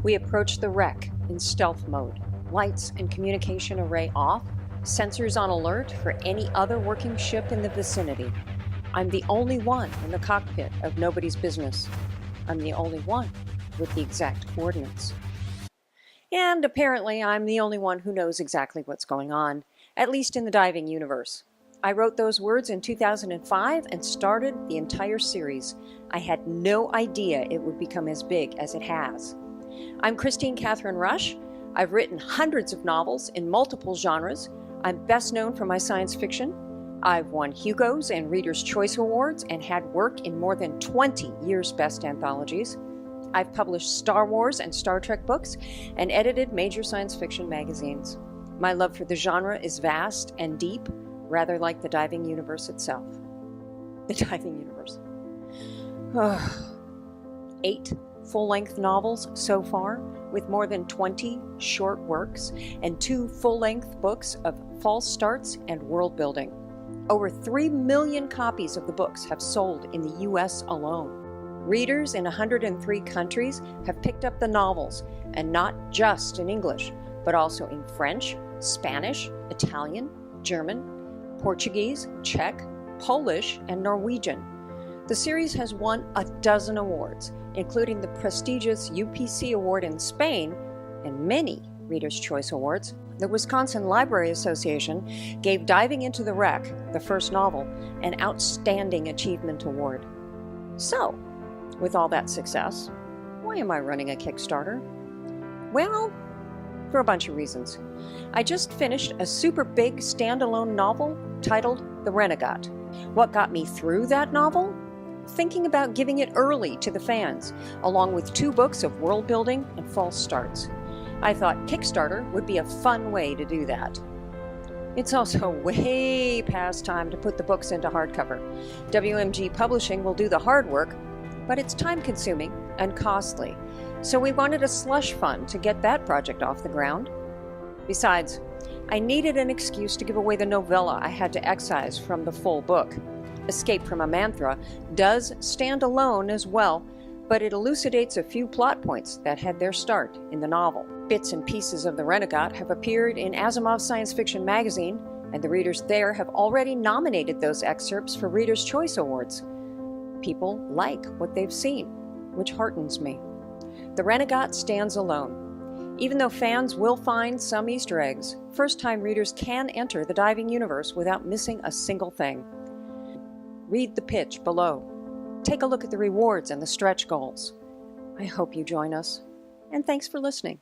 We approach the wreck in stealth mode, lights and communication array off, sensors on alert for any other working ship in the vicinity. I'm the only one in the cockpit of nobody's business. I'm the only one with the exact coordinates. And apparently I'm the only one who knows exactly what's going on, at least in the diving universe. I wrote those words in 2005 and started the entire series. I had no idea it would become as big as it has. I'm Kristine Kathryn Rusch. I've written hundreds of novels in multiple genres. I'm best known for my science fiction. I've won Hugos and Reader's Choice Awards and had work in more than 20 years' best anthologies. I've published Star Wars and Star Trek books and edited major science fiction magazines. My love for the genre is vast and deep, rather like the diving universe itself. The diving universe. 8 full-length novels so far, with more than 20 short works and 2 full-length books of false starts and world building. Over 3 million copies of the books have sold in the US alone. Readers in 103 countries have picked up the novels, and not just in English, but also in French, Spanish, Italian, German, Portuguese, Czech, Polish, and Norwegian. The series has won a dozen awards, including the prestigious UPC Award in Spain and many Reader's Choice Awards. The Wisconsin Library Association gave Diving Into the Wreck, the first novel, an Outstanding Achievement Award. So, with all that success, why am I running a Kickstarter? Well, for a bunch of reasons. I just finished a super big standalone novel titled The Renegat. What got me through that novel? Thinking about giving it early to the fans, along with 2 books of world building and false starts. I thought Kickstarter would be a fun way to do that. It's also way past time to put the books into hardcover. WMG Publishing will do the hard work, but it's time-consuming and costly, so we wanted a slush fund to get that project off the ground. Besides, I needed an excuse to give away the novella I had to excise from the full book. Escape from a Manthra does stand alone as well, but it elucidates a few plot points that had their start in the novel. Bits and pieces of The Renegat have appeared in Asimov's Science Fiction magazine, and the readers there have already nominated those excerpts for Reader's Choice Awards. People like what they've seen, which heartens me. The Renegat stands alone. Even though fans will find some Easter eggs, first-time readers can enter the diving universe without missing a single thing. Read the pitch below. Take a look at the rewards and the stretch goals. I hope you join us, and thanks for listening.